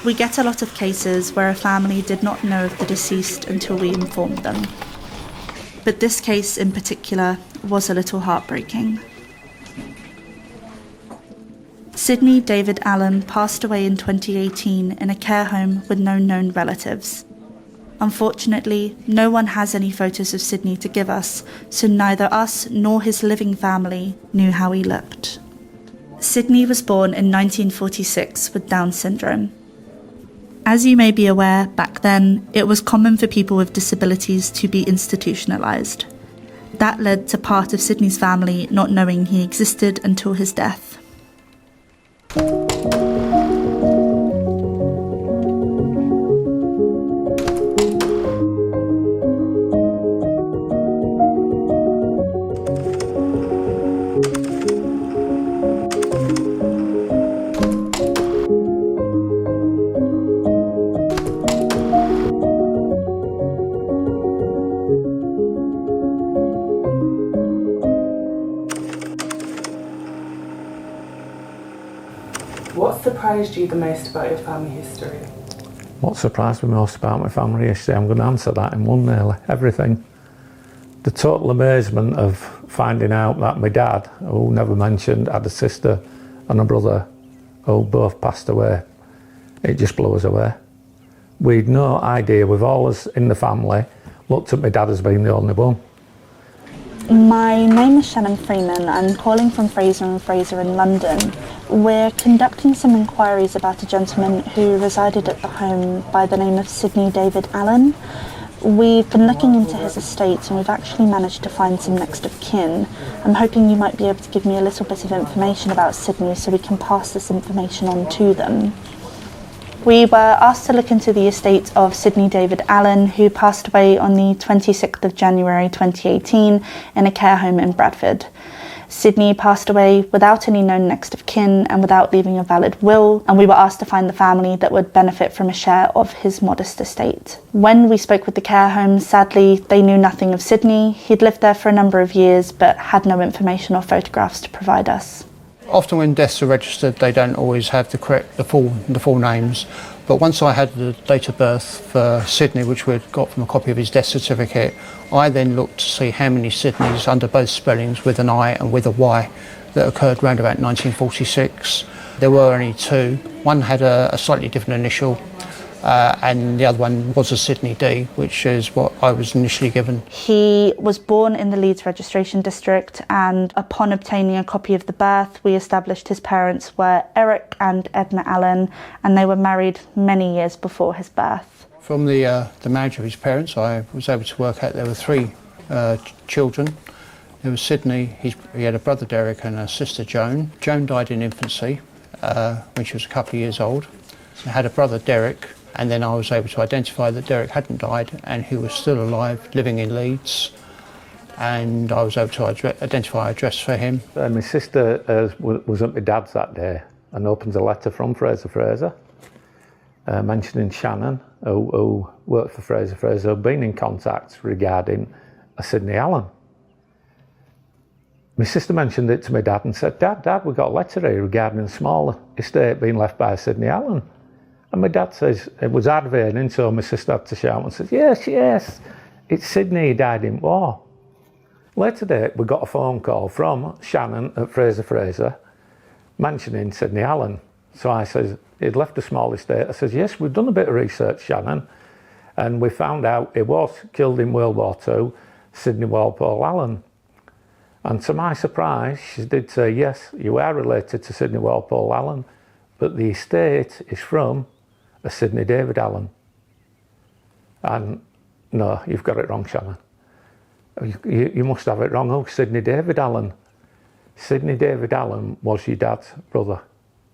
We get a lot of cases where a family did not know of the deceased until we informed them. But this case in particular was a little heartbreaking. Sydney David Allen passed away in 2018 in a care home with no known relatives. Unfortunately, no one has any photos of Sydney to give us, so neither us nor his living family knew how he looked. Sydney was born in 1946 with Down syndrome. As you may be aware, back then, it was common for people with disabilities to be institutionalised. That led to part of Sydney's family not knowing he existed until his death. What surprised you the most about your family history? What surprised me most about my family history? I'm going to answer that in one nearly. Everything. The total amazement of finding out that my dad, who never mentioned, had a sister and a brother who both passed away. It just blew us away. We'd no idea. We've always, in the family, looked at my dad as being the only one. My name is Shannon Freeman. I'm calling from Fraser & Fraser in London. We're conducting some inquiries about a gentleman who resided at the home by the name of Sydney David Allen. We've been looking into his estate and we've actually managed to find some next of kin. I'm hoping you might be able to give me a little bit of information about Sydney so we can pass this information on to them. We were asked to look into the estate of Sydney David Allen, who passed away on the 26th of January 2018 in a care home in Bradford. Sydney passed away without any known next of kin and without leaving a valid will, and we were asked to find the family that would benefit from a share of his modest estate. When we spoke with the care home, sadly, they knew nothing of Sydney. He'd lived there for a number of years, but had no information or photographs to provide us. Often when deaths are registered, they don't always have the full names. But once I had the date of birth for Sydney, which we'd got from a copy of his death certificate, I then looked to see how many Sydneys under both spellings, with an I and with a Y, that occurred around about 1946. There were only two. One had a slightly different initial, and the other one was a Sydney D, which is what I was initially given. He was born in the Leeds Registration District, and upon obtaining a copy of the birth, we established his parents were Eric and Edna Allen, and they were married many years before his birth. From the marriage of his parents, I was able to work out there were three children. There was Sydney, he had a brother Derek and a sister Joan. Joan died in infancy when she was a couple of years old. He had a brother Derek, and then I was able to identify that Derek hadn't died and he was still alive, living in Leeds, and I was able to identify an address for him. My sister was at my dad's that day and opens a letter from Fraser mentioning Shannon, who worked for Fraser, who'd been in contact regarding a Sydney Allen. My sister mentioned it to my dad and said, Dad, we got a letter here regarding a small estate being left by a Sydney Allen. And my dad says, it was aggravating, so my sister had to shout and says, yes, it's Sydney, he died in war. Later that, we got a phone call from Shannon at Fraser mentioning Sydney Allen. So I says, he'd left a small estate. I says, yes, we've done a bit of research, Shannon, and we found out he was killed in World War II, Sydney Walpole Allen. And to my surprise, she did say, yes, you are related to Sydney Walpole Allen, but the estate is from a Sydney David Allen. And no, you've got it wrong, Shannon. You must have it wrong. Oh, Sydney David Allen. Sydney David Allen was your dad's brother.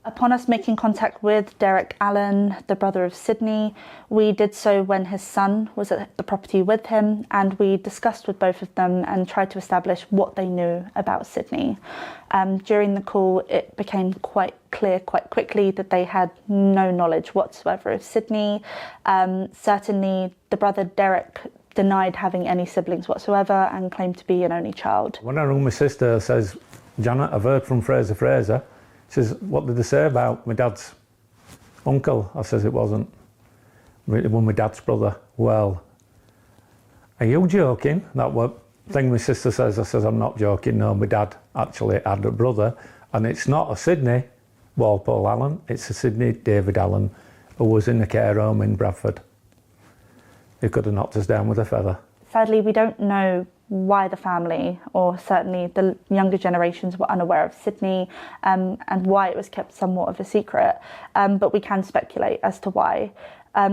Upon us making contact with Derek Allen, the brother of Sydney, we did so when his son was at the property with him, and we discussed with both of them and tried to establish what they knew about Sydney. During the call, it became quite clear quite quickly that they had no knowledge whatsoever of Sydney. Certainly, the brother Derek denied having any siblings whatsoever and claimed to be an only child. When I rang my sister, says, Janet, I've heard from Fraser. She says, what did they say about my dad's Uncle, I says, it wasn't. It was my dad's brother. Well, are you joking? That what thing my sister says. I says, I'm not joking. No, my dad actually had a brother, and it's not a Sydney Walpole Allen, it's a Sydney David Allen, who was in the care home in Bradford. He could have knocked us down with a feather. Sadly, we don't know why the family, or certainly the younger generations, were unaware of Sydney and why it was kept somewhat of a secret, but we can speculate as to why.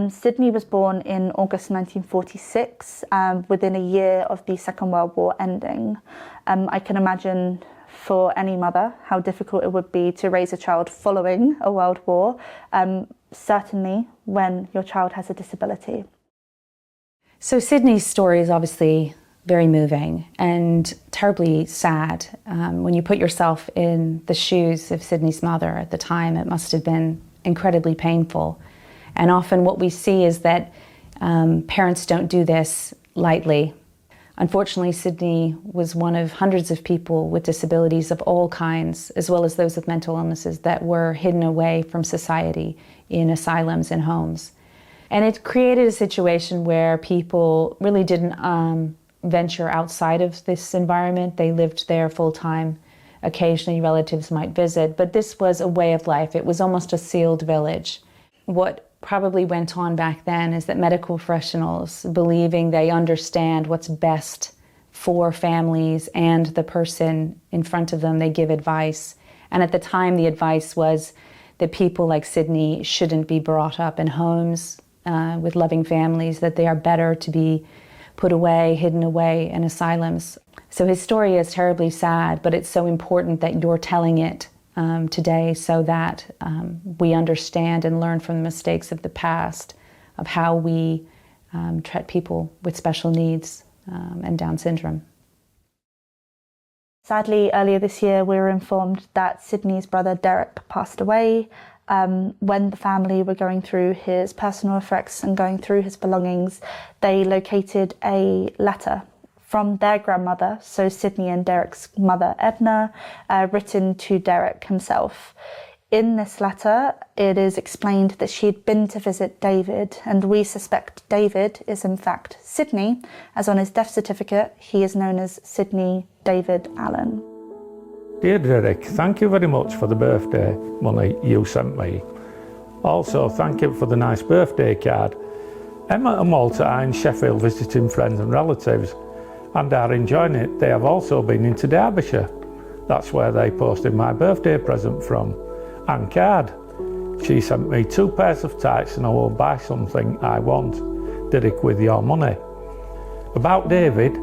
Sydney was born in August 1946, within a year of the Second World War ending. I can imagine for any mother how difficult it would be to raise a child following a world war, certainly when your child has a disability. So Sydney's story is obviously very moving and terribly sad. When you put yourself in the shoes of Sydney's mother at the time, it must have been incredibly painful. And often what we see is that parents don't do this lightly. Unfortunately, Sydney was one of hundreds of people with disabilities of all kinds, as well as those with mental illnesses, that were hidden away from society in asylums and homes. And it created a situation where people really didn't venture outside of this environment. They lived there full time. Occasionally relatives might visit, but this was a way of life. It was almost a sealed village. What probably went on back then is that medical professionals, believing they understand what's best for families and the person in front of them, they give advice. And at the time, the advice was that people like Sydney shouldn't be brought up in homes with loving families, that they are better to be put away, hidden away in asylums. So his story is terribly sad, but it's so important that you're telling it today so that we understand and learn from the mistakes of the past of how we treat people with special needs and Down syndrome. Sadly, earlier this year, we were informed that Sydney's brother Derek passed away. When the family were going through his personal effects and going through his belongings, they located a letter from their grandmother, so Sydney and Derek's mother Edna, written to Derek himself. In this letter, it is explained that she had been to visit David, and we suspect David is in fact Sydney, as on his death certificate he is known as Sydney David Allen. Dear Derek, thank you very much for the birthday money you sent me. Also, thank you for the nice birthday card. Emma and Walter are in Sheffield visiting friends and relatives and are enjoying it. They have also been into Derbyshire. That's where they posted my birthday present from. And card. She sent me 2 pairs of tights and I will buy something I want. Derek, with your money. About David,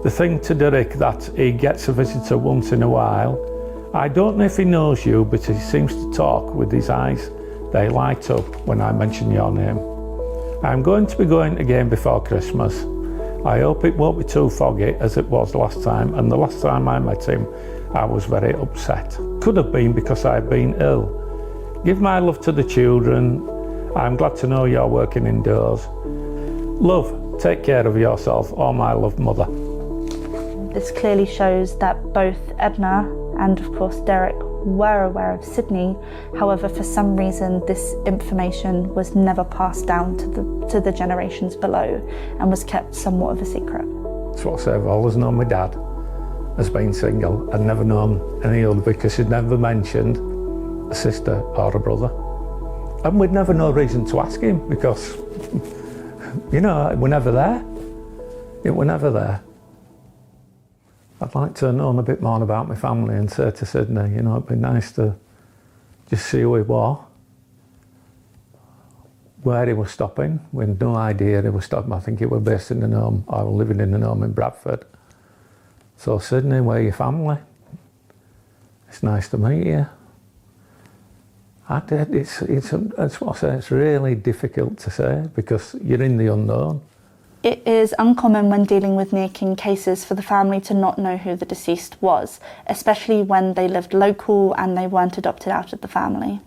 the thing to Derek that he gets a visitor once in a while. I don't know if he knows you, but he seems to talk with his eyes. They light up when I mention your name. I'm going to be going again before Christmas. I hope it won't be too foggy as it was last time, and the last time I met him I was very upset. Could have been because I've been ill. Give my love to the children. I'm glad to know you're working indoors. Love, take care of yourself. All my love, Mother. This clearly shows that both Edna and of course Derek were aware of Sydney. However, for some reason this information was never passed down to the generations below and was kept somewhat of a secret. That's what I say. I've always known my dad as being single. I'd never known any other because he'd never mentioned a sister or a brother. And we'd never no reason to ask him because, you know, it were never there. It were never there. I'd like to know a bit more about my family and say to Sydney, you know, it'd be nice to just see who he was, where he was stopping. We had no idea he was stopping. I think he was based in the home, or living in the home in Bradford. So Sydney, where your family? It's nice to meet you. It's what I say, it's really difficult to say because you're in the unknown. It is uncommon when dealing with near-kin cases for the family to not know who the deceased was, especially when they lived local and they weren't adopted out of the family.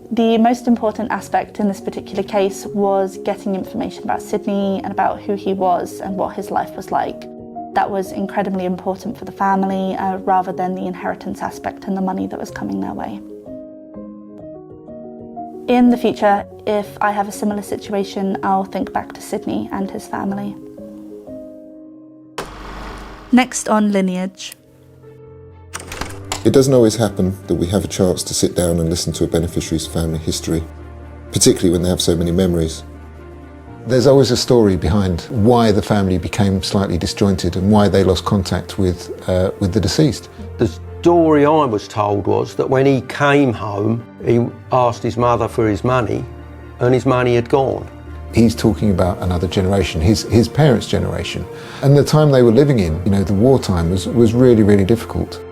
The most important aspect in this particular case was getting information about Sydney and about who he was and what his life was like. That was incredibly important for the family, rather than the inheritance aspect and the money that was coming their way. In the future, if I have a similar situation, I'll think back to Sydney and his family. Next on Lineage. It doesn't always happen that we have a chance to sit down and listen to a beneficiary's family history, particularly when they have so many memories. There's always a story behind why the family became slightly disjointed and why they lost contact with the deceased. The story I was told was that when he came home, he asked his mother for his money and his money had gone. He's talking about another generation, his parents' generation. And the time they were living in, the wartime was really, really difficult.